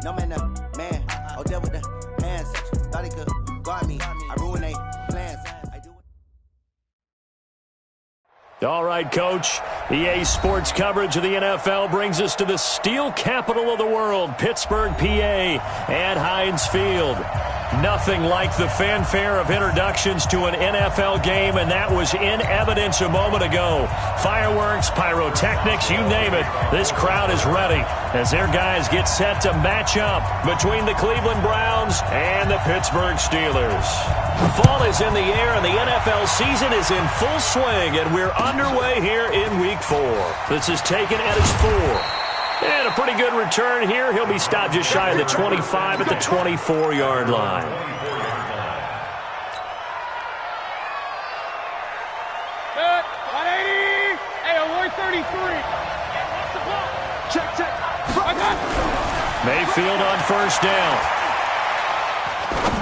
No man, man. Oh, there with the hands. Thought he could guard me. I ruined they plans. All right, Coach. EA Sports coverage of the NFL brings us to the steel capital of the world, Pittsburgh, PA, and Heinz Field. Nothing like the fanfare of introductions to an NFL game, and that was in evidence a moment ago. Fireworks, pyrotechnics, you name it. This crowd is ready as their guys get set to match up between the Cleveland Browns and the Pittsburgh Steelers. Fall is in the air, and the NFL season is in full swing, and we're underway here in Week 4. This is taken at his 4. And a pretty good return here. He'll be stopped just shy of the 25 at the 24-yard line. Good. 180. Hey, 133. Check. Mayfield on first down.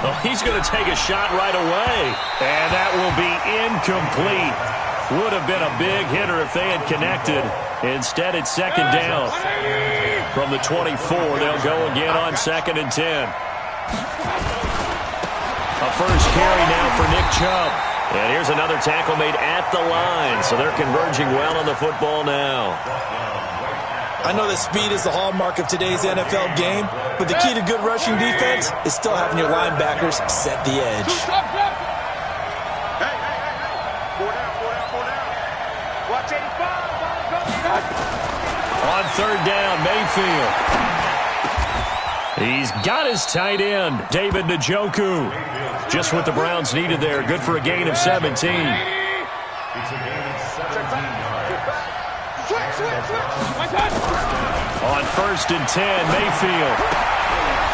Oh, he's going to take a shot right away. And that will be incomplete. Would have been a big hitter if they had connected. Instead, it's second down. From the 24, they'll go again on 2nd and 10. A first carry now for Nick Chubb. And here's another tackle made at the line. So they're converging well on the football now. I know that speed is the hallmark of today's NFL game, but the key to good rushing defense is still having your linebackers set the edge. On third down, Mayfield. He's got his tight end, David Njoku. Just what the Browns needed there. Good for a gain of 17. On 1st and 10, Mayfield.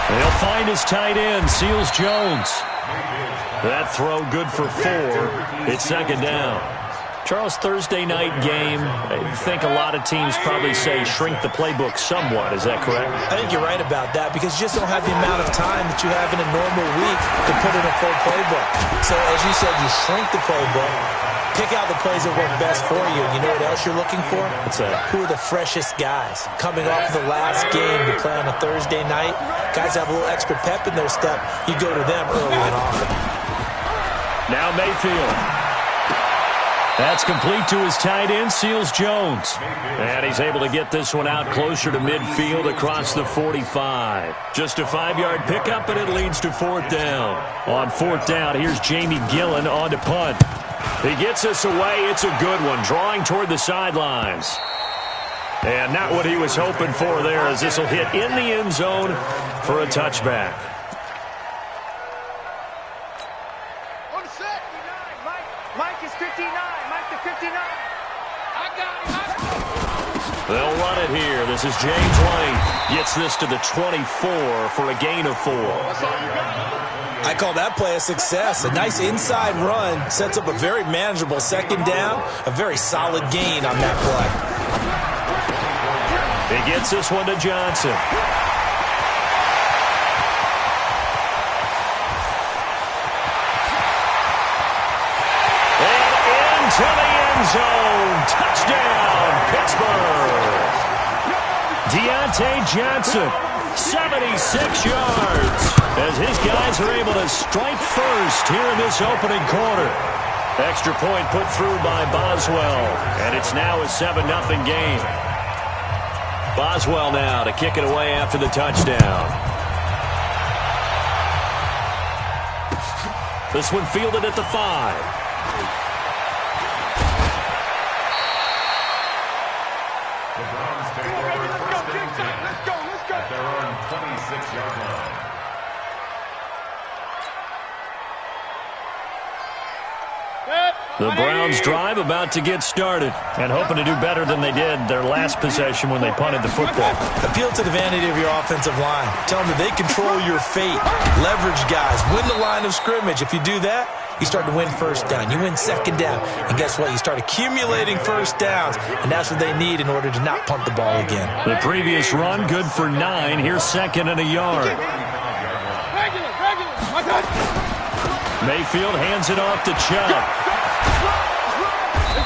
They'll find his tight end, Seals Jones. That throw good for 4. It's second down. Charles, Thursday night game, I think a lot of teams probably say shrink the playbook somewhat. Is that correct? I think you're right about that because you just don't have the amount of time that you have in a normal week to put in a full playbook. So, as you said, you shrink the playbook, pick out the plays that work best for you. You know what else you're looking for? What's that? Who are the freshest guys? Coming off the last game to play on a Thursday night, guys have a little extra pep in their step. You go to them early and often. Now Mayfield. That's complete to his tight end, Seals Jones. And he's able to get this one out closer to midfield across the 45. Just a 5-yard pickup, and it leads to 4th down. On 4th down, here's Jamie Gillen on to punt. He gets us away. It's a good one, drawing toward the sidelines. And not what he was hoping for there, as this will hit in the end zone for a touchback. Mike is 59. Mike to 59. I got him. They'll run it here. This is James White. Gets this to the 24 for a gain of 4. I call that play a success. A nice inside run sets up a very manageable second down. A very solid gain on that play. He gets this one to Johnson. To the end zone. Touchdown, Pittsburgh. Deontay Johnson, 76 yards, as his guys are able to strike first here in this opening quarter. Extra point put through by Boswell, and it's now a 7-0 game. Boswell now to kick it away after the touchdown. This one fielded at the 5. At their own 26-yard line. The Browns drive about to get started and hoping to do better than they did their last possession when they punted the football. Appeal to the vanity of your offensive line. Tell them that they control your fate. Leverage guys. Win the line of scrimmage. If you do that, you start to win first down. You win second down. And guess what? You start accumulating first downs. And that's what they need in order to not punt the ball again. The previous run, good for 9. Here's 2nd and a yard. Mayfield hands it off to Chubb.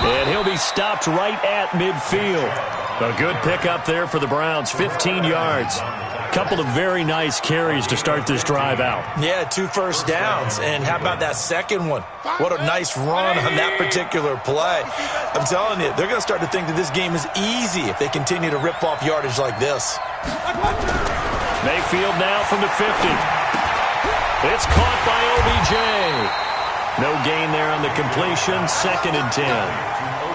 And he'll be stopped right at midfield. A good pickup there for the Browns, 15 yards. Couple of very nice carries to start this drive out. Yeah, 2 first downs. And how about that second one? What a nice run on that particular play. I'm telling you, they're going to start to think that this game is easy if they continue to rip off yardage like this. Mayfield now from the 50. It's caught by OBJ. No gain there on the completion, 2nd and 10.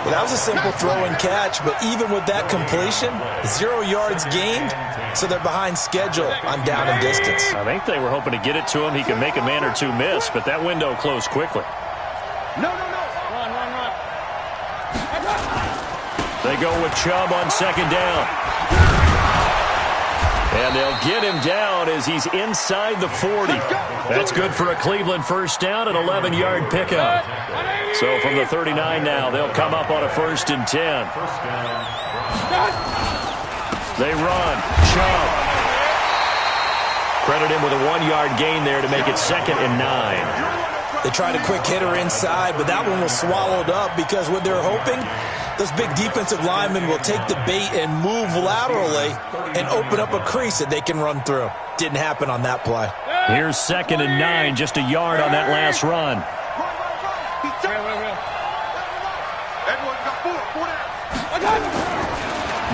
Well, that was a simple throw and catch, but even with that completion, 0 yards gained, so they're behind schedule on down and distance. I think they were hoping to get it to him. He could make a man or two miss, but that window closed quickly. No. Run. They go with Chubb on 2nd down. And they'll get him down as he's inside the 40. That's good for a Cleveland first down, an 11-yard pickup. So from the 39 now, they'll come up on a 1st and 10. They run. Chubb. Credit him with a 1-yard gain there to make it 2nd and 9. They tried a quick hitter inside, but that one was swallowed up because what they're hoping, those big defensive linemen will take the bait and move laterally and open up a crease that they can run through. Didn't happen on that play. Here's 2nd and 9, just a yard on that last run.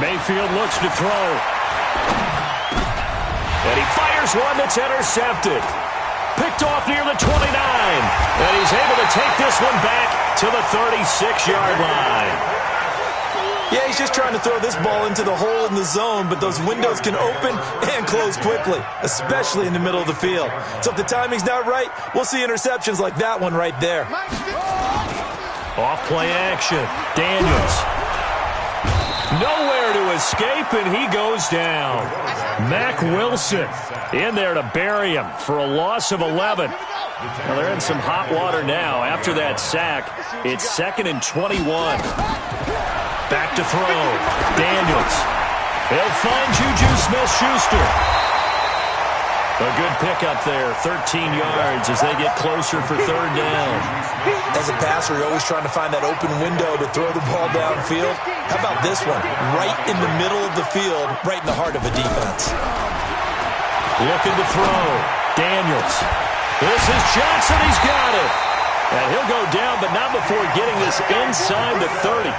Mayfield looks to throw. And he fires one that's intercepted. Picked off near the 29. And he's able to take this one back to the 36-yard line. Yeah, he's just trying to throw this ball into the hole in the zone, but those windows can open and close quickly, especially in the middle of the field. So if the timing's not right, we'll see interceptions like that one right there. Off play action. Daniels. Nowhere to escape, and he goes down. Mack Wilson in there to bury him for a loss of 11. Well, they're in some hot water now. After that sack, it's 2nd and 21. Back to throw. Daniels. He'll find Juju Smith-Schuster. A good pickup there, 13 yards as they get closer for 3rd down. As a passer, you're always trying to find that open window to throw the ball downfield. How about this one? Right in the middle of the field, right in the heart of a defense. Looking to throw. Daniels. This is Johnson. He's got it. And he'll go down, but not before getting this inside the 30.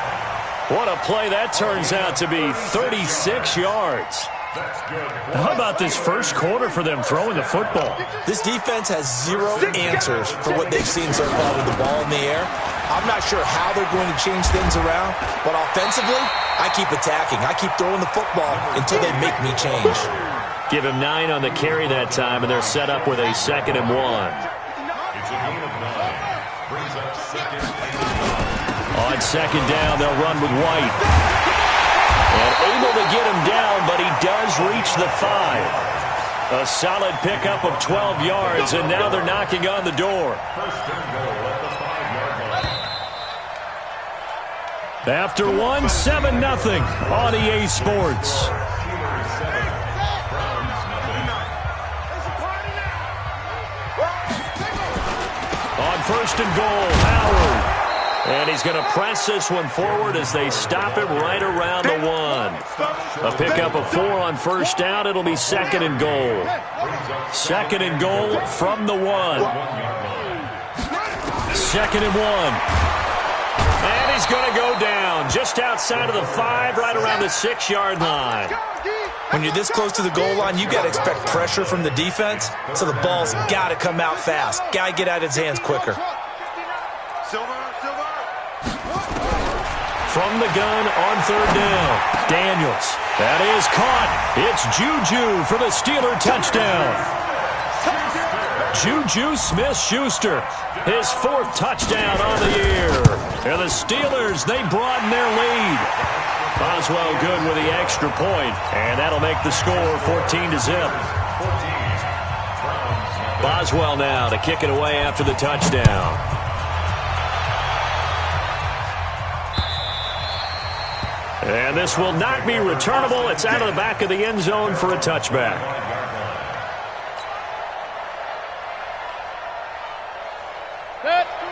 What a play that turns out to be, 36 yards. How about this first quarter for them throwing the football? This defense has 0 answers for what they've seen so far with the ball in the air. I'm not sure how they're going to change things around, but offensively, I keep attacking. I keep throwing the football until they make me change. Give him 9 on the carry that time, and they're set up with a 2nd and 1. On 2nd down, they'll run with White. And able to get him down, but he does reach the 5. A solid pickup of 12 yards, and now they're knocking on the door. After one, 7-0 on EA Sports. On 1st and goal, Howard. And he's going to press this one forward as they stop him right around the 1. A pickup of 4 on 1st down. It'll be 2nd and goal. 2nd and goal from the 1. 2nd and 1. And he's going to go down just outside of the 5, right around the 6-yard line. When you're this close to the goal line, you got to expect pressure from the defense, so the ball's got to come out fast. Got to get out of his hands quicker. From the gun on 3rd down, Daniels. That is caught. It's Juju for the Steeler touchdown. Juju Smith-Schuster, his 4th touchdown on the year. And the Steelers, they broaden their lead. Boswell good with the extra point, and that'll make the score 14-0. Boswell now to kick it away after the touchdown. And this will not be returnable. It's out of the back of the end zone for a touchback.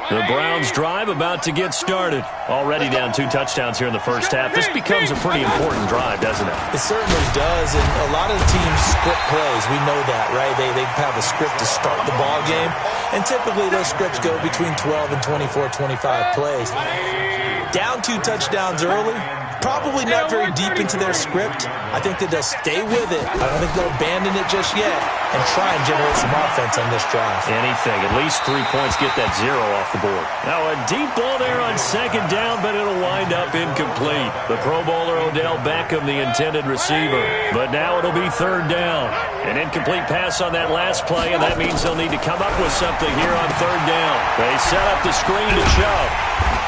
The Browns drive about to get started. Already down 2 touchdowns here in the first half. This becomes a pretty important drive, doesn't it? It certainly does, and a lot of the teams script plays. We know that, right? They have a script to start the ball game, and typically those scripts go between 12 and 24, 25 plays. Down 2 touchdowns early, probably not very deep into their script. I think that they'll stay with it. I don't think they'll abandon it just yet and try and generate some offense on this drive. Anything. At least 3 points, get that 0 off the board. Now a deep ball there on second down, but it'll wind up incomplete. The Pro Bowler Odell Beckham, the intended receiver. But now it'll be third down. An incomplete pass on that last play, and that means they'll need to come up with something here on third down. They set up the screen to Chubb.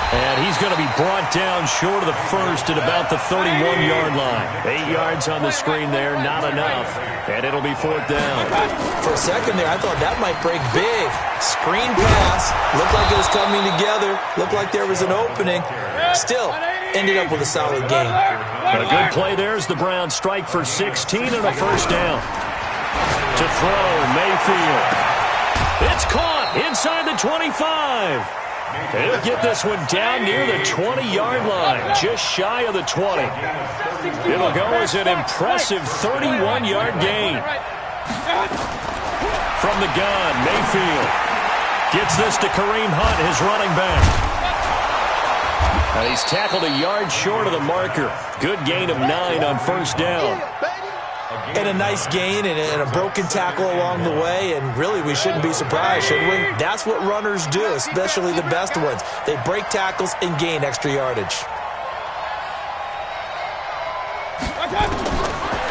And he's going to be brought down short of the first at about the 31-yard line. 8 yards on the screen there, not enough. And it'll be fourth down. For a second there, I thought that might break big. Screen pass. Looked like it was coming together. Looked like there was an opening. Still, ended up with a solid game. A good play there as the Browns strike for 16 and a first down. To throw, Mayfield. It's caught inside the 25. He'll get this one down near the 20-yard line, just shy of the 20. It'll go as an impressive 31-yard gain. From the gun, Mayfield gets this to Kareem Hunt, his running back. And he's tackled a yard short of the marker. Good gain of 9 on first down. And a nice gain and a broken tackle along the way, and really we shouldn't be surprised, should we? That's what runners do, especially the best ones. They break tackles and gain extra yardage.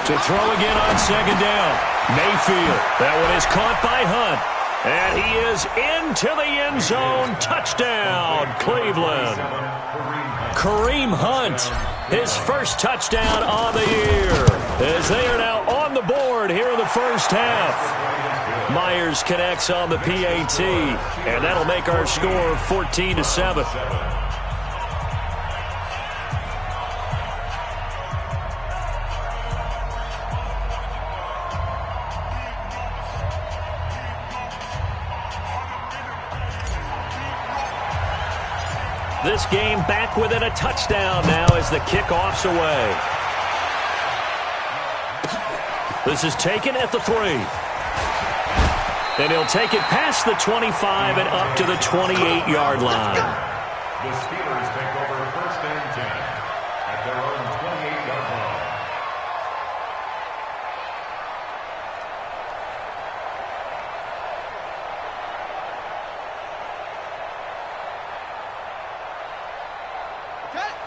To throw again on second down. Mayfield. That one is caught by Hunt. And he is into the end zone. Touchdown, Cleveland. Kareem Hunt, his first touchdown on the year, as they are now on the board here in the first half. Myers connects on the PAT, and that'll make our score 14-7. This game back within a touchdown now as the kickoff's away. This is taken at the 3. And he'll take it past the 25 and up to the 28-yard line. The Steelers take over first and 10 at their own 28-yard line.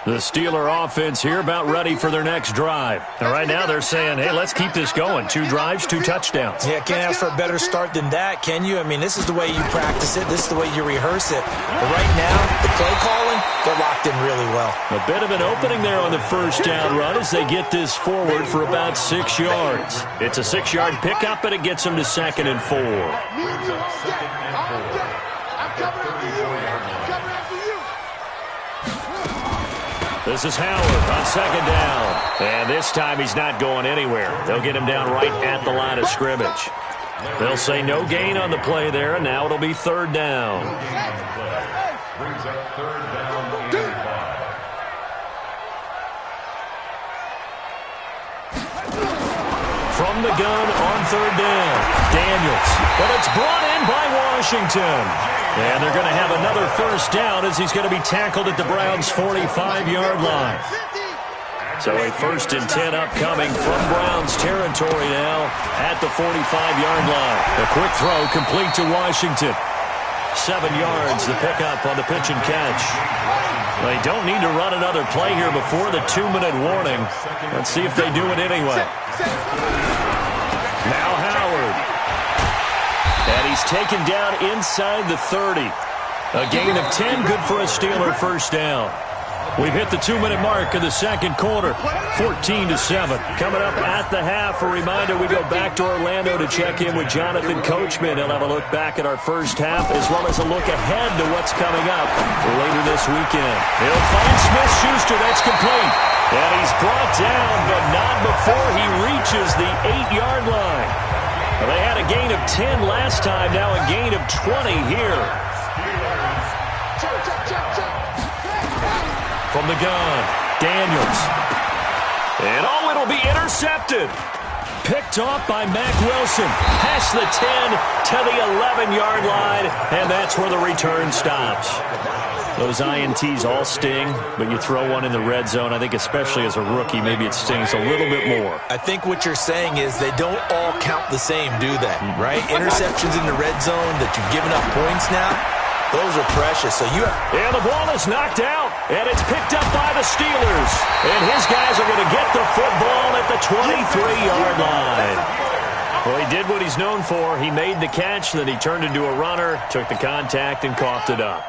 The Steeler offense here about ready for their next drive. And right now they're saying, hey, let's keep this going. 2 drives, 2 touchdowns. Yeah, can't ask for a better start than that, can you? I mean, this is the way you practice it. This is the way you rehearse it. But right now, the play calling, they're locked in really well. A bit of an opening there on the first down run as they get this forward for about 6 yards. It's a 6-yard pickup, and it gets them to second and 4. This is Howard on second down. And this time he's not going anywhere. They'll get him down right at the line of scrimmage. They'll say no gain on the play there, and now it'll be third down. Brings up third down and 5. From the gun on third down, Daniels. But it's brought in by Washington. And they're going to have another first down as he's going to be tackled at the Browns' 45-yard line. So a first and 10 upcoming from Browns territory now at the 45-yard line. A quick throw complete to Washington. 7 yards, the pickup on the pitch and catch. They don't need to run another play here before the 2-minute warning. Let's see if they do it anyway. Now Howard. And he's taken down inside the 30. A gain of 10, good for a Steeler first down. We've hit the 2-minute mark of the second quarter, 14-7. Coming up at the half, a reminder we go back to Orlando to check in with Jonathan Coachman. He'll have a look back at our first half as well as a look ahead to what's coming up later this weekend. He'll find Smith-Schuster, that's complete. And he's brought down, but not before he reaches the 8-yard line. Well, they had a gain of 10 last time, now a gain of 20 here. From the gun, Daniels. And it'll be intercepted. picked off by Mack Wilson. Past the 10 to the 11-yard line, and that's where the return stops. Those INTs all sting, but you throw one in the red zone, I think especially as a rookie, maybe it stings a little bit more. I think what you're saying is they don't all count the same, do they? Right? Interceptions in the red zone that you've given up points now, those are precious. So you have... And the ball is knocked out, and it's picked up by the Steelers. And his guys are going to get the football at the 23-yard line. Well, he did what he's known for. He made the catch, then he turned into a runner, took the contact, and coughed it up.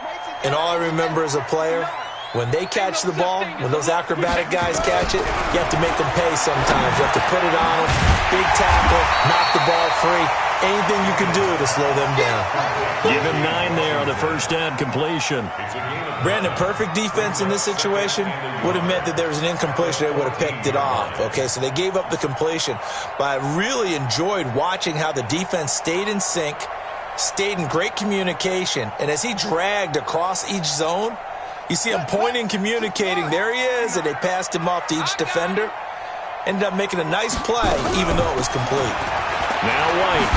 And all I remember as a player, when they catch the ball, when those acrobatic guys catch it, you have to make them pay sometimes. You have to put it on them, big tackle, knock the ball free. Anything you can do to slow them down. Give him 9 there on the first down completion. Brandon, perfect defense in this situation would have meant that there was an incompletion. They would have picked it off. Okay, so they gave up the completion. But I really enjoyed watching how the defense stayed in sync, stayed in great communication, and as he dragged across each zone, you see him pointing, communicating. There he is, and they passed him off to each defender. Ended up making a nice play, even though it was complete. Now White.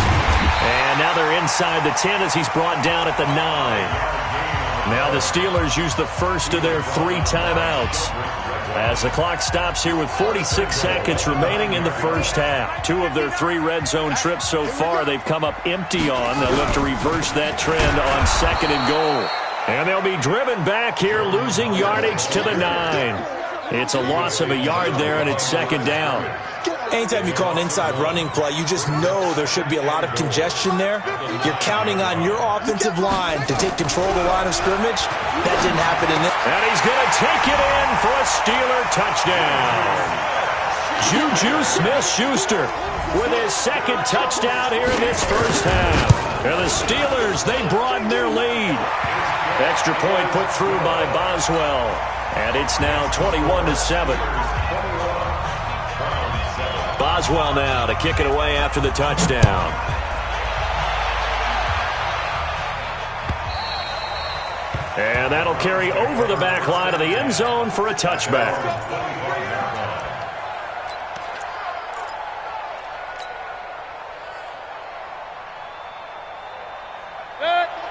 And now they're inside the 10 as he's brought down at the 9. Now the Steelers use the first of their 3 timeouts as the clock stops here with 46 seconds remaining in the first half. 2 of their 3 red zone trips so far they've come up empty on. They'll look to reverse that trend on 2nd and goal. And they'll be driven back here, losing yardage to the 9. It's a loss of a yard there, and it's 2nd down. Anytime you call an inside running play, you just know there should be a lot of congestion there. You're counting on your offensive line to take control of the line of scrimmage. That didn't happen in this. And he's going to take it in for a Steeler touchdown. Juju Smith-Schuster with his 2nd touchdown here in this first half. And the Steelers, they broaden their lead. Extra point put through by Boswell. And it's now 21-7. Boswell now to kick it away after the touchdown. And that'll carry over the back line of the end zone for a touchback.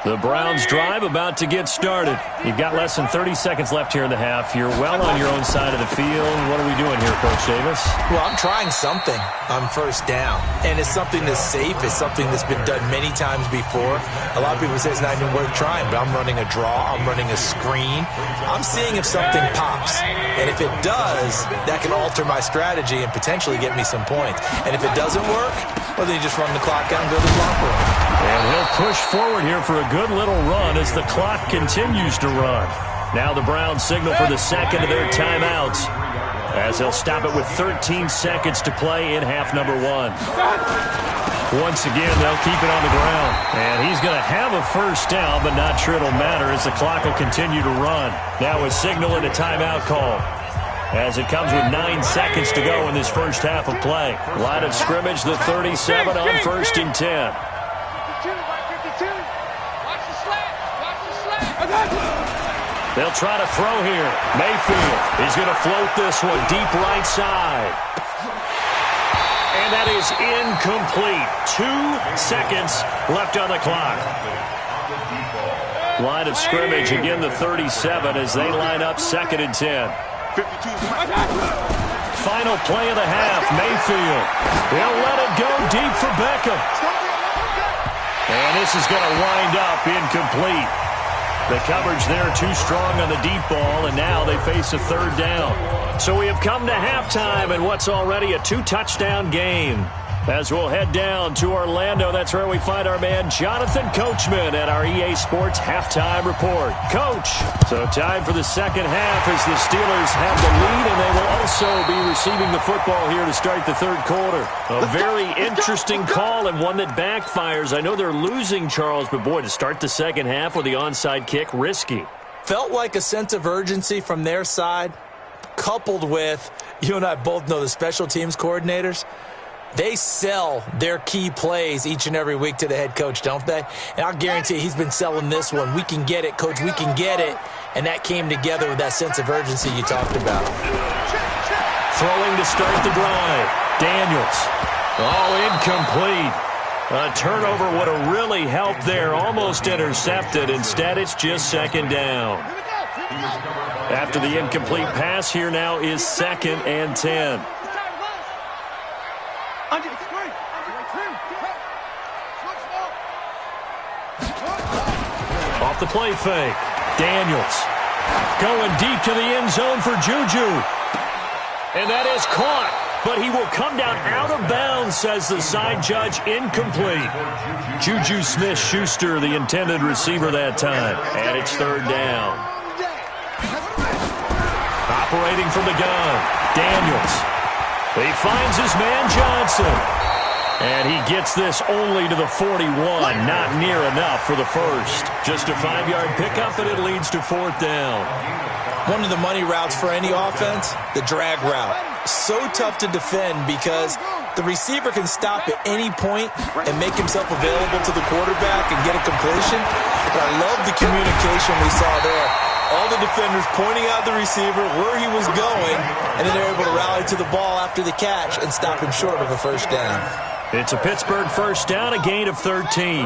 The Browns drive about to get started. You've got less than 30 seconds left here in the half. You're well on your own side of the field. What are we doing here, Coach Davis? Well, I'm trying something on first down. And it's something that's safe. It's something that's been done many times before. A lot of people say it's not even worth trying, but I'm running a draw. I'm running a screen. I'm seeing if something pops. And if it does, that can alter my strategy and potentially get me some points. And if it doesn't work, well, then you just run the clock out and go to the locker room. And he'll push forward here for a good little run as the clock continues to run. Now the Browns signal for the 2nd of their timeouts as they'll stop it with 13 seconds to play in half number 1. Once again, they'll keep it on the ground. And he's going to have a first down, but not sure it'll matter as the clock will continue to run. Now a signal and a timeout call as it comes with 9 seconds to go in this first half of play. Line of scrimmage, the 37 on 1st and 10. They'll try to throw here. Mayfield is going to float this one deep right side. And that is incomplete. 2 seconds left on the clock. Line of scrimmage, again the 37 as they line up 2nd and 10. Final play of the half, Mayfield. He'll let it go deep for Beckham. And this is going to wind up incomplete. The coverage there too strong on the deep ball, and now they face a 3rd down. So we have come to halftime in what's already a 2-touchdown game. As we'll head down to Orlando, that's where we find our man Jonathan Coachman at our EA Sports Halftime Report. Coach, so time for the 2nd half as the Steelers have the lead, and they will also be receiving the football here to start the 3rd quarter. A very interesting call and one that backfires. I know they're losing, Charles, but boy, to start the 2nd half with the onside kick, risky. Felt like a sense of urgency from their side, coupled with, you and I both know the special teams coordinators. They sell their key plays each and every week to the head coach, don't they? And I'll guarantee he's been selling this one. We can get it, Coach. We can get it. And that came together with that sense of urgency you talked about. Throwing to start the drive. Daniels. Oh, incomplete. A turnover would have really helped there. Almost intercepted. Instead, it's just second down. After the incomplete pass, here now is 2nd and 10. Off the play fake. Daniels going deep to the end zone for Juju. And that is caught. But he will come down out of bounds, says the side judge. Incomplete. Juju Smith-Schuster, the intended receiver that time. And it's 3rd down. Operating from the gun, Daniels. He finds his man Johnson. And he gets this only to the 41. Not near enough for the first. Just a 5-yard pickup, and it leads to 4th down. One of the money routes for any offense, the drag route. So tough to defend because the receiver can stop at any point and make himself available to the quarterback and get a completion. But I love the communication we saw there. All the defenders pointing out the receiver, where he was going, and then they're able to rally to the ball after the catch and stop him short of a first down. It's a Pittsburgh first down, a gain of 13.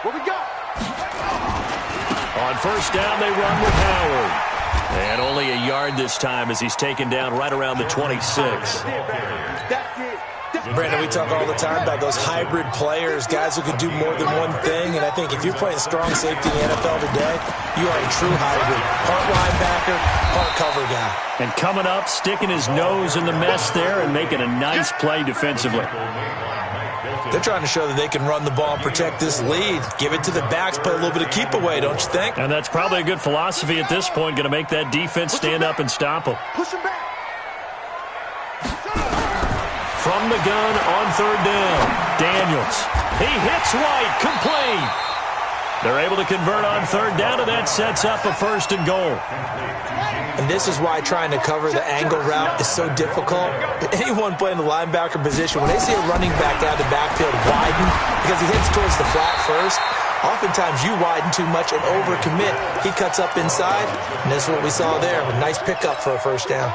What we got? On first down, they run with Howard. And only a yard this time as he's taken down right around the 26. Brandon, we talk all the time about those hybrid players, guys who can do more than one thing. And I think if you're playing strong safety in the NFL today, you are a true hybrid. Part linebacker, part cover guy. And coming up, sticking his nose in the mess there and making a nice play defensively. They're trying to show that they can run the ball and protect this lead. Give it to the backs, play a little bit of keep away, don't you think? And that's probably a good philosophy at this point, going to make that defense stand up and stop them. Push him back. From the gun on 3rd down, Daniels. He hits White, complete. They're able to convert on 3rd down, and that sets up a 1st and goal. And this is why trying to cover the angle route is so difficult. Anyone playing the linebacker position, when they see a running back out of the backfield widen because he heads towards the flat first, oftentimes you widen too much and overcommit. He cuts up inside, and this is what we saw there. A nice pickup for a first down.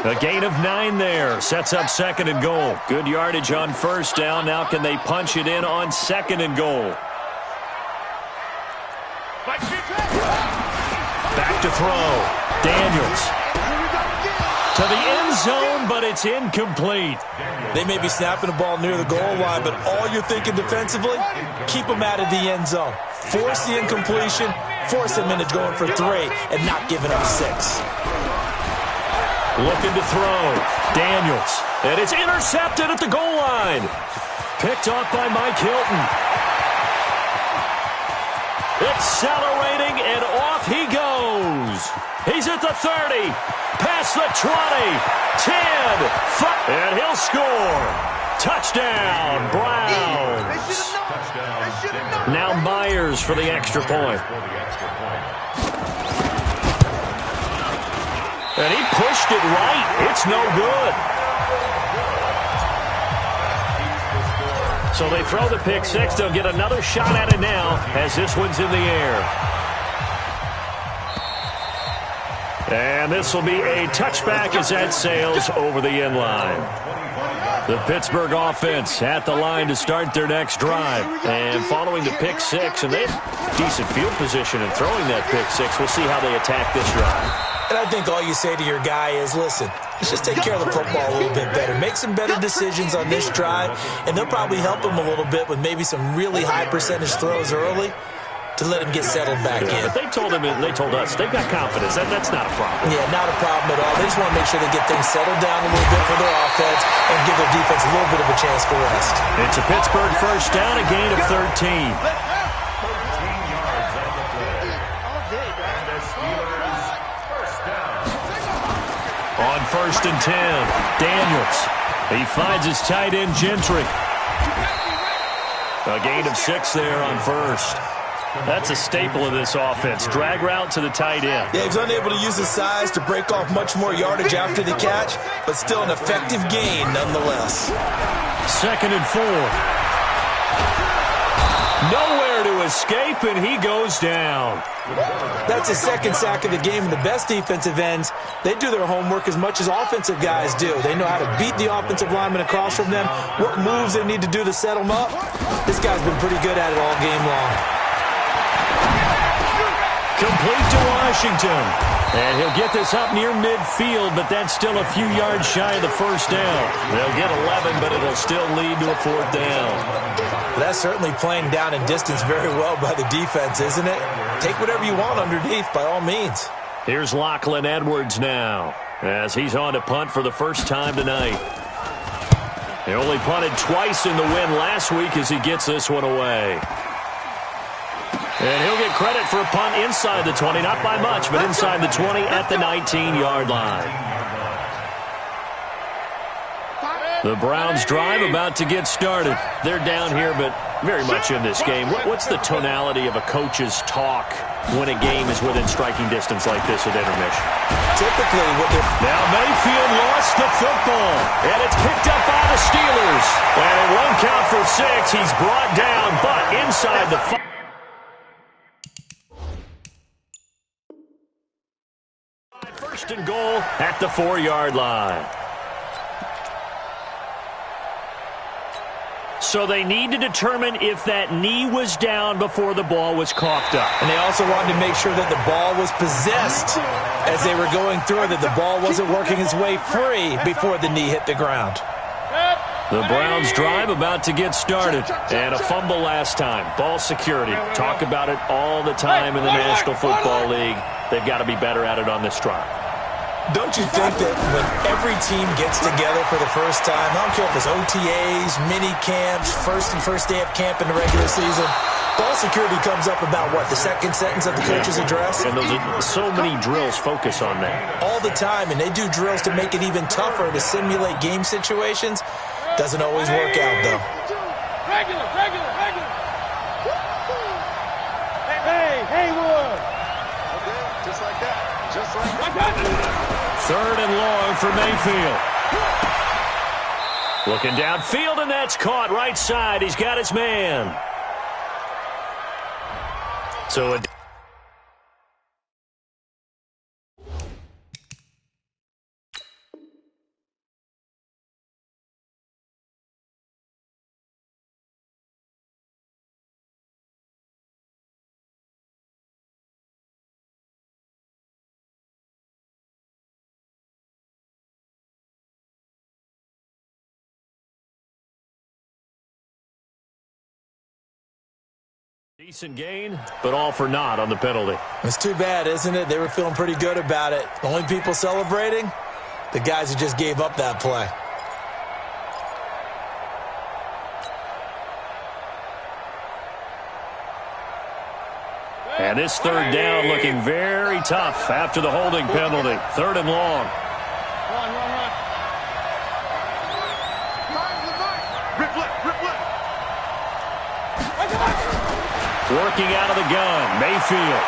A gain of 9 there. Sets up 2nd and goal. Good yardage on first down. Now can they punch it in on 2nd and goal? Back to throw. Daniels. To the end zone, but it's incomplete. They may be snapping the ball near the goal line, but all you're thinking defensively, keep them out of the end zone. Force the incompletion, force them into going for 3, and not giving up 6. Looking to throw. Daniels. And it's intercepted at the goal line. Picked off by Mike Hilton. Accelerating, and off he goes. He's at the 30. Past the 20. 10. 5. And he'll score. Touchdown, Browns. Now Myers for the extra point. And he pushed it right. It's no good. So they throw the pick 6. They'll get another shot at it now as this one's in the air. And this will be a touchback as that sails over the end line. The Pittsburgh offense at the line to start their next drive. And following the pick 6, and they have decent field position in throwing that pick 6. We'll see how they attack this drive. And I think all you say to your guy is, listen, let's just take care of the football a little bit better. Make some better decisions on this drive, and they'll probably help him a little bit with maybe some really high percentage throws early to let him get settled back in. But they told him, and they told us, they've got confidence. That's not a problem. Yeah, not a problem at all. They just want to make sure they get things settled down a little bit for their offense and give their defense a little bit of a chance to rest. It's a Pittsburgh first down, a gain of 13. On 1st and 10, Daniels. He finds his tight end, Gentry. A gain of 6 there on 1st. That's a staple of this offense. Drag route to the tight end. Yeah, he's unable to use his size to break off much more yardage after the catch, but still an effective gain nonetheless. 2nd and 4. Nowhere to escape, and he goes down. That's the second sack of the game, and the best defensive ends, they do their homework as much as offensive guys do. They know how to beat the offensive lineman across from them, what moves they need to do to set them up. This guy's been pretty good at it all game long. Complete to Washington. And he'll get this up near midfield, but that's still a few yards shy of the first down. They'll get 11, but it'll still lead to a fourth down. That's certainly playing down and distance very well by the defense, isn't it? Take whatever you want underneath, by all means. Here's Lachlan Edwards now, as he's on to punt for the first time tonight. He only punted twice in the win last week as he gets this one away. And he'll get credit for a punt inside the 20, not by much, but inside the 20 at the 19-yard line. The Browns drive about to get started. They're down here, but very much in this game. What's the tonality of a coach's talk when a game is within striking distance like this at intermission? Typically, now Mayfield lost the football, and it's picked up by the Steelers. And it won't count for 6. He's brought down, but inside the 5. First and goal at the 4-yard line. So they need to determine if that knee was down before the ball was coughed up. And they also wanted to make sure that the ball was possessed as they were going through, that the ball wasn't working its way free before the knee hit the ground. The Browns drive about to get started. And a fumble last time. Ball security. Talk about it all the time in the National Football League. They've got to be better at it on this drive. Don't you think that when every team gets together for the first time, I don't care if it's OTAs, mini camps, first day of camp in the regular season, ball security comes up about what, the second sentence of the coach's address? And those are so many drills focus on that. All the time, and they do drills to make it even tougher to simulate game situations. Doesn't always work out, though. Regular. Hey, Wood. Okay, just like that. Just like that. Third and long for Mayfield. Looking downfield, and that's caught right side. He's got his man. So decent gain, but all for naught on the penalty. It's too bad, isn't it? They were feeling pretty good about it. The only people celebrating, the guys who just gave up that play. And this third down looking very tough after the holding penalty. Third and long. Working out of the gun, Mayfield.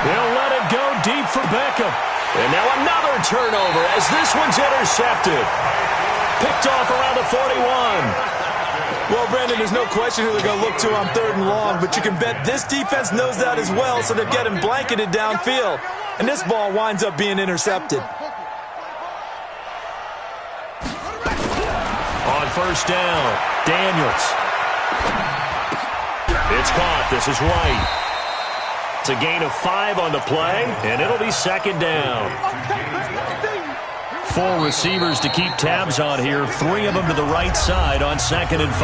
He'll let it go deep for Beckham. And now another turnover as this one's intercepted. Picked off around the 41. Well, Brandon, there's no question who they're going to look to on third and long, but you can bet this defense knows that as well, so they're getting blanketed downfield. And this ball winds up being intercepted. On first down, Daniels. It's caught. This is White. It's a gain of 5 on the play, and it'll be second down. 4 receivers to keep tabs on here. 3 of them to the right side on 2nd and 5.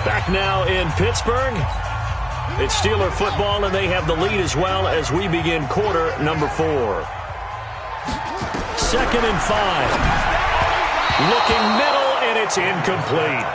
Back now in Pittsburgh. It's Steeler football, and they have the lead as well as we begin quarter number 4. 2nd and 5. Looking middle, and it's incomplete.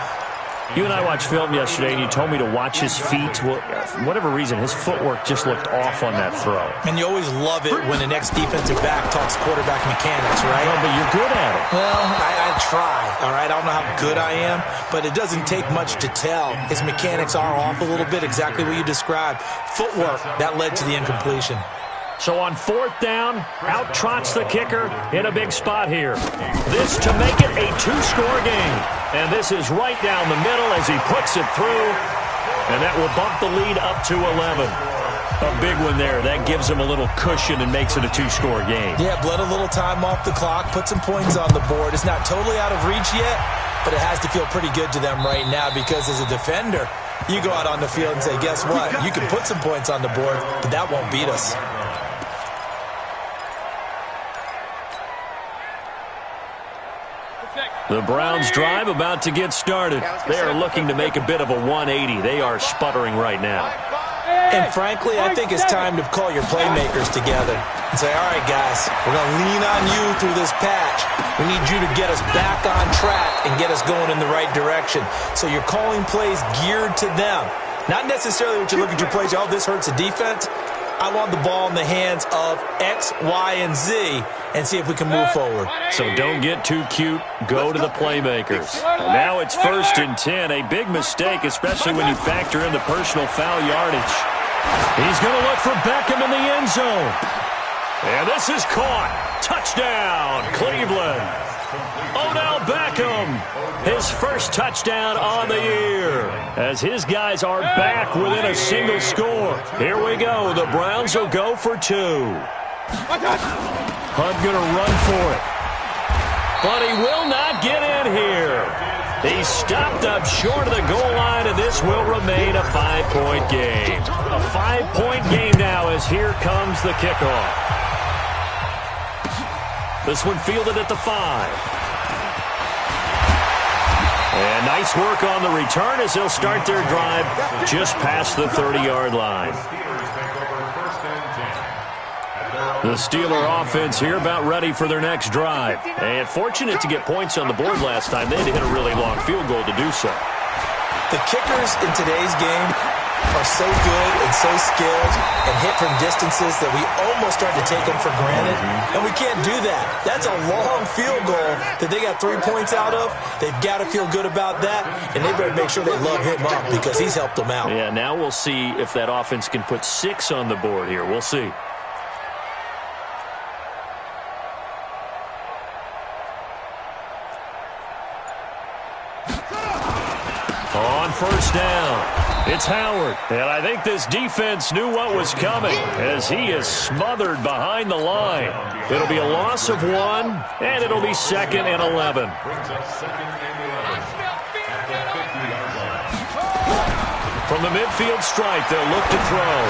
You and I watched film yesterday, and you told me to watch his feet. Well, for whatever reason, his footwork just looked off on that throw. And you always love it when the next defensive back talks quarterback mechanics, right? Well, but you're good at it. Well, I try, all right? I don't know how good I am, but it doesn't take much to tell. His mechanics are off a little bit, exactly what you described. Footwork, that led to the incompletion. So on 4th down, out trots the kicker in a big spot here. This to make it a 2-score game. And this is right down the middle as he puts it through. And that will bump the lead up to 11. A big one there. That gives them a little cushion and makes it a 2-score game. Yeah, bled a little time off the clock, put some points on the board. It's not totally out of reach yet, but it has to feel pretty good to them right now because as a defender, you go out on the field and say, guess what? You can put some points on the board, but that won't beat us. The Browns drive about to get started. They are looking to make a bit of a 180. They are sputtering right now. And frankly, I think it's time to call your playmakers together and say, all right, guys, we're going to lean on you through this patch. We need you to get us back on track and get us going in the right direction. So you're calling plays geared to them. Not necessarily what you look at your plays, oh, this hurts the defense. I want the ball in the hands of X, Y, and Z and see if we can move forward. So don't get too cute. Go to the playmakers. And now it's 1st and 10. A big mistake, especially when you factor in the personal foul yardage. He's going to look for Beckham in the end zone. And this is caught. Touchdown, Cleveland. Odell Beckham, his first touchdown on the year, as his guys are back within a single score. Here we go. The Browns will go for 2. Hunt going to run for it, but he will not get in here. He's stopped up short of the goal line, and this will remain a 5-point game. A 5-point game now as here comes the kickoff. This one fielded at the 5. And nice work on the return as they'll start their drive just past the 30-yard line. The Steeler offense here about ready for their next drive. And fortunate to get points on the board last time. They had to hit a really long field goal to do so. The kickers in today's game are so good and so skilled and hit from distances that we almost start to take them for granted. And we can't do that. That's a long field goal that they got 3 points out of. They've got to feel good about that, and they better make sure they love him up because he's helped them out. Yeah, now we'll see if that offense can put 6 on the board here. We'll see. On 1st down, it's Howard. And I think this defense knew what was coming as he is smothered behind the line. It'll be a loss of 1, and it'll be 2nd and 11. From the midfield stripe, they'll look to throw.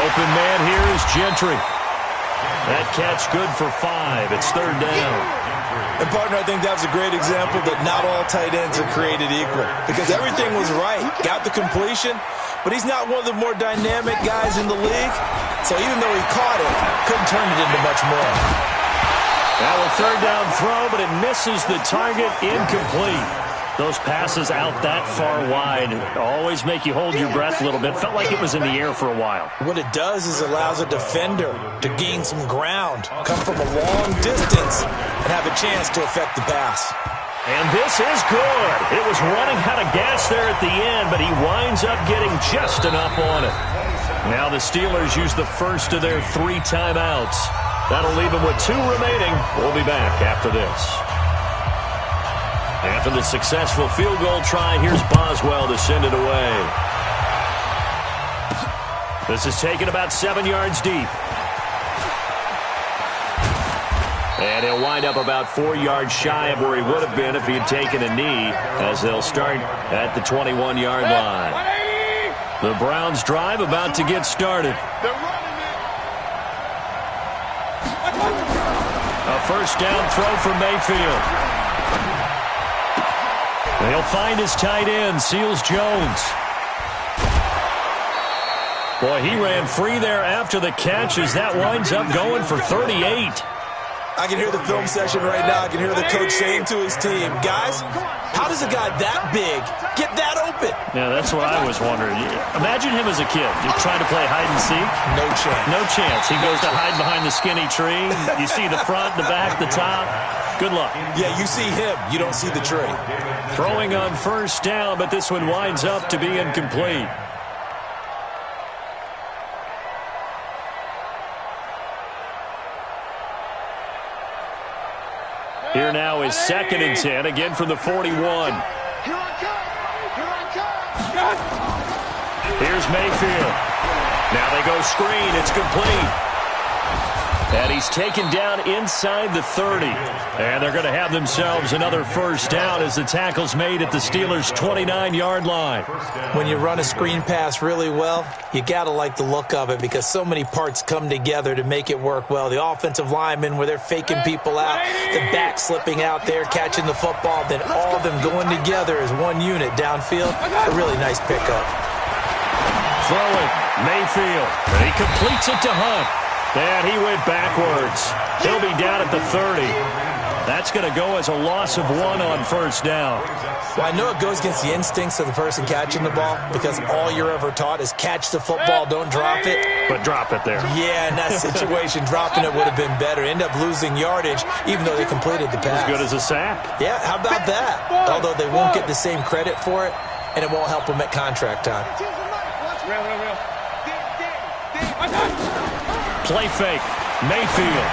Open man here is Gentry. That catch good for 5. It's 3rd down. And, partner, I think that was a great example that not all tight ends are created equal because everything was right. Got the completion, but he's not one of the more dynamic guys in the league. So even though he caught it, couldn't turn it into much more. Now a 3rd down throw, but it misses the target, incomplete. Those passes out that far wide always make you hold your breath a little bit. Felt like it was in the air for a while. What it does is allows a defender to gain some ground, come from a long distance, and have a chance to affect the pass. And this is good. It was running out of gas there at the end, but he winds up getting just enough on it. Now the Steelers use the first of their 3 timeouts. That'll leave them with 2 remaining. We'll be back after this. After the successful field goal try, here's Boswell to send it away. This is taken about 7 yards deep. And he'll wind up about 4 yards shy of where he would have been if he had taken a knee, as they'll start at the 21-yard line. The Browns drive about to get started. A 1st down throw from Mayfield. They'll find his tight end, Seals Jones. Boy, he ran free there after the catch as that winds up going for 38. I can hear the film session right now. I can hear the coach saying to his team, guys, how does a guy that big get that open? Yeah, that's what I was wondering. Imagine him as a kid, just trying to play hide and seek. No chance. No chance. He goes to hide behind the skinny tree. You see the front, the back, the top. Good luck. Yeah, you see him. You don't see the tree. Throwing on 1st down, but this one winds up to be incomplete. Here now is 2nd and 10, again from the 41. Here I come! Here I come! Here's Mayfield. Now they go screen. It's complete. And he's taken down inside the 30. And they're going to have themselves another first down as the tackle's made at the Steelers' 29-yard line. When you run a screen pass really well, you got to like the look of it because so many parts come together to make it work well. The offensive linemen where they're faking people out, the back slipping out there, catching the football, then all of them going together as one unit downfield. A really nice pickup. Throwing, Mayfield. And he completes it to Hunt. And he went backwards. He'll be down at the 30. That's going to go as a loss of 1 on first down. Well, I know it goes against the instincts of the person catching the ball because all you're ever taught is catch the football, don't drop it. But drop it there. Yeah, in that situation, dropping it would have been better. End up losing yardage even though they completed the pass. As good as a sack. Yeah, how about that? Although they won't get the same credit for it, and it won't help them at contract time. Play fake. Mayfield.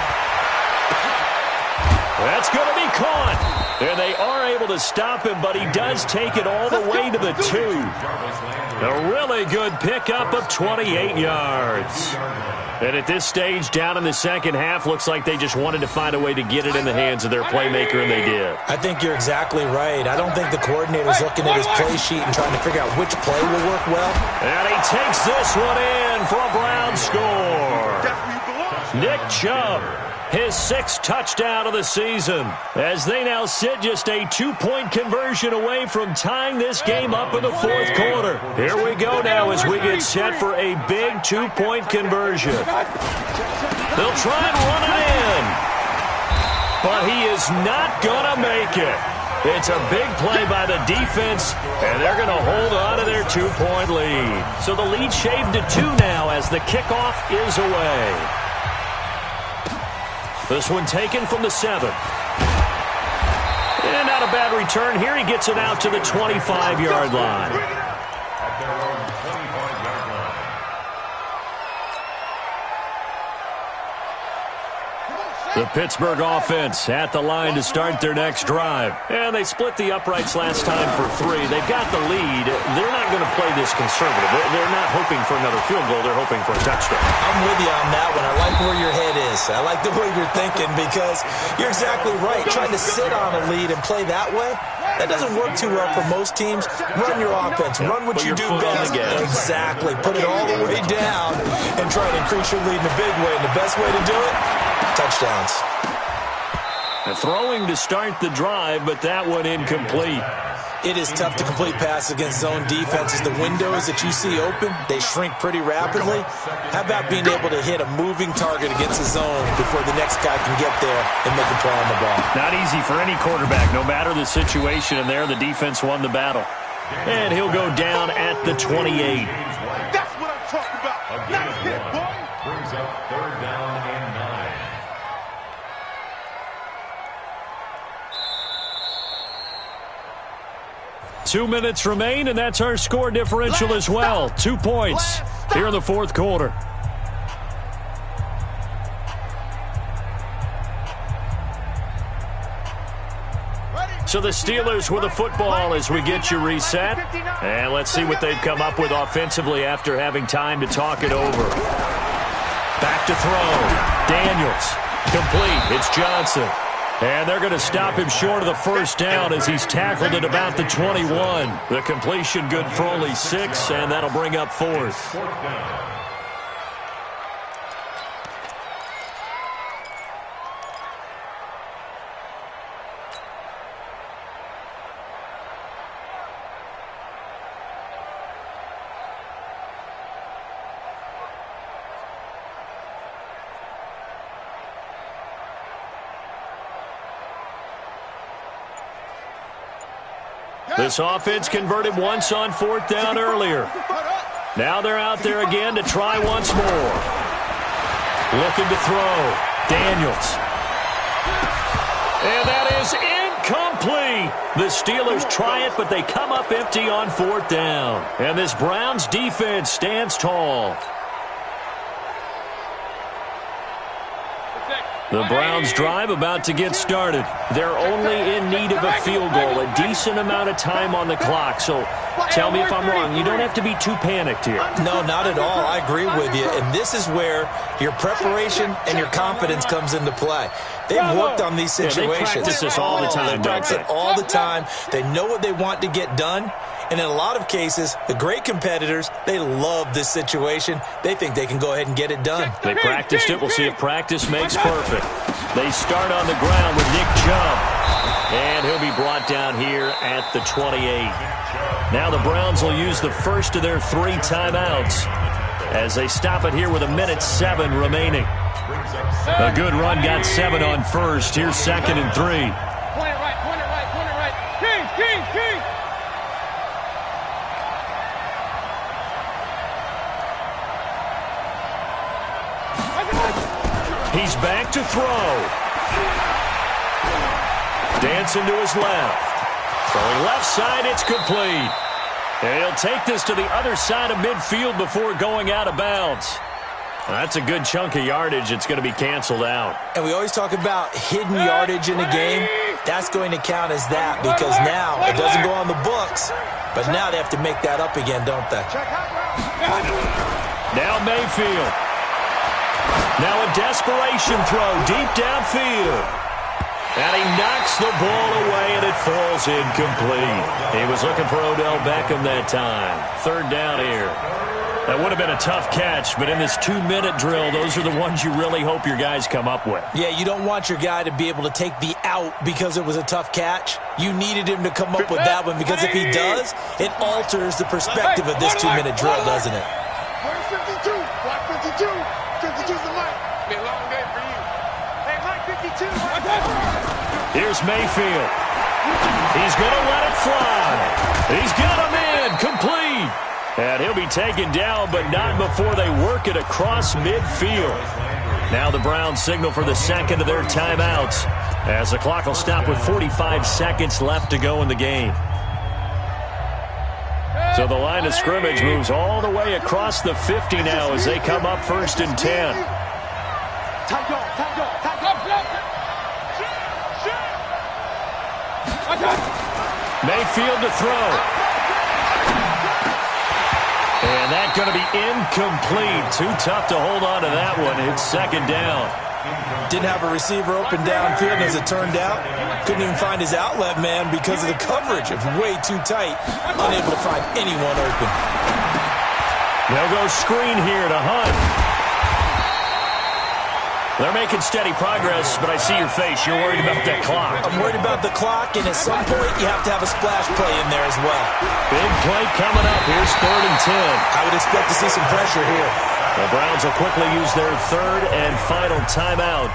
That's going to be caught. And they are able to stop him, but he does take it all the way to the 2. A really good pickup of 28 yards. And at this stage, down in the second half, looks like they just wanted to find a way to get it in the hands of their playmaker, and they did. I think you're exactly right. I don't think the coordinator's looking at his play sheet and trying to figure out which play will work well. And he takes this one in for a Brown score. Nick Chubb, his 6th touchdown of the season, as they now sit just a 2-point conversion away from tying this game up in the 4th quarter. Here we go now as we get set for a big 2-point conversion. They'll try and run it in, but he is not going to make it. It's a big play by the defense, and they're going to hold on to their 2-point lead. So the lead shaved to 2 now as the kickoff is away. This one taken from the 7. And not a bad return here. He gets it out to the 25-yard line. At their own 25-yard line. The Pittsburgh offense at the line to start their next drive. And they split the uprights last time for 3. They've got the lead. They're not going to play this conservative. They're not hoping for another field goal. They're hoping for a touchdown. I'm with you on that one. I like where your head is. I like the way you're thinking because you're exactly right. Trying to sit on a lead and play that way, that doesn't work too well for most teams. Run your offense. Run what you do best. Exactly. Put it all the way down and try to increase your lead in a big way. And the best way to do it, touchdowns. Throwing to start the drive, but that one incomplete. It is tough to complete passes against zone defenses. The windows that you see open, they shrink pretty rapidly. How about being able to hit a moving target against the zone before the next guy can get there and make a play on the ball? Not easy for any quarterback, no matter the situation, and there the defense won the battle. And he'll go down at the 28. That's what I'm talking about. Nice hit, boy. Brings up 3rd down and 9. Two minutes remain, and that's our score differential as well. 2 points here in the 4th quarter. So the Steelers with the football as we get you reset. And let's see what they've come up with offensively after having time to talk it over. Back to throw. Daniels. Complete. It's Johnson. And they're going to stop him short of the first down as he's tackled at about the 21. The completion good for only 6, and that'll bring up 4th. 4th down. This offense converted once on 4th down earlier. Now they're out there again to try once more. Looking to throw. Daniels. And that is incomplete. The Steelers try it, but they come up empty on 4th down. And this Browns defense stands tall. The Browns drive about to get started. They're only in need of a field goal, a decent amount of time on the clock. So tell me if I'm wrong. You don't have to be too panicked here. No, not at all. I agree with you. And this is where your preparation and your confidence comes into play. They've worked on these situations. They practice this all the time. They practice it all the time. They know what they want to get done. And in a lot of cases, the great competitors, they love this situation. They think they can go ahead and get it done. They practiced it. We'll see if practice makes perfect. They start on the ground with Nick Chubb. And he'll be brought down here at the 28. Now the Browns will use the first of their 3 timeouts as they stop it here with 1:07 remaining. A good run got 7 on first. Here's 2nd and 3. Point it right, point it right, point it right. King. He's back to throw. Dancing to his left. Throwing left side, it's complete. And he'll take this to the other side of midfield before going out of bounds. That's a good chunk of yardage. It's going to be canceled out. And we always talk about hidden yardage in a game. That's going to count as that because now it doesn't go on the books, but now they have to make that up again, don't they? Now Mayfield. Now a desperation throw deep downfield. And he knocks the ball away, and it falls incomplete. He was looking for Odell Beckham that time. 3rd down here. That would have been a tough catch, but in this 2-minute drill, those are the ones you really hope your guys come up with. Yeah, you don't want your guy to be able to take the out because it was a tough catch. You needed him to come up with that one because if he does, it alters the perspective of this 2-minute drill, doesn't it? 52, Block 52. 52's the mic. Be a long day for you. Hey, Mike 52. Here's Mayfield. He's going to let it fly. He's got him in. Complete. And he'll be taken down, but not before they work it across midfield. Now the Browns signal for the 2nd of their timeouts as the clock will stop with 45 seconds left to go in the game. So the line of scrimmage moves all the way across the 50 now as they come up 1st and 10. Mayfield to throw. And that's going to be incomplete. Too tough to hold on to that one. It's 2nd down. Didn't have a receiver open downfield, as it turned out. Couldn't even find his outlet man because of the coverage. It was way too tight. Unable to find anyone open. They'll go screen here to Hunt. They're making steady progress, but I see your face. You're worried about that clock. I'm worried about the clock, and at some point, you have to have a splash play in there as well. Big play coming up. Here's 3rd and 10. I would expect to see some pressure here. The Browns will quickly use their 3rd and final timeout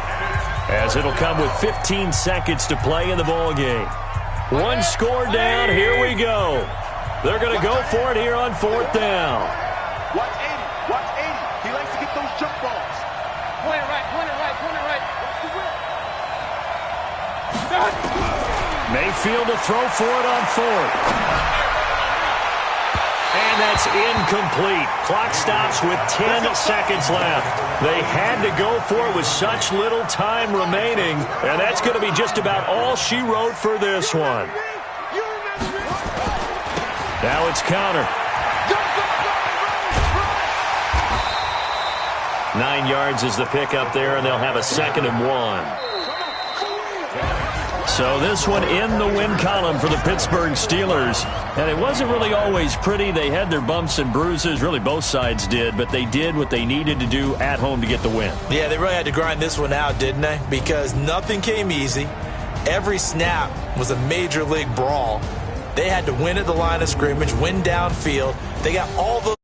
as it'll come with 15 seconds to play in the ball game. 1 score down. Here we go. They're going to go for it here on 4th down. Watch 80. Watch 80. He likes to get those jump balls. Point it right, point it right, point it right. Mayfield to throw for it on 4th. And that's incomplete. Clock stops with 10 seconds left. They had to go for it with such little time remaining, and that's going to be just about all she wrote for this one. Now it's counter. 9 yards is the pickup there, and they'll have a 2nd and 1. So this one in the win column for the Pittsburgh Steelers. And it wasn't really always pretty. They had their bumps and bruises. Really, both sides did. But they did what they needed to do at home to get the win. Yeah, they really had to grind this one out, didn't they? Because nothing came easy. Every snap was a major league brawl. They had to win at the line of scrimmage, win downfield. They got all those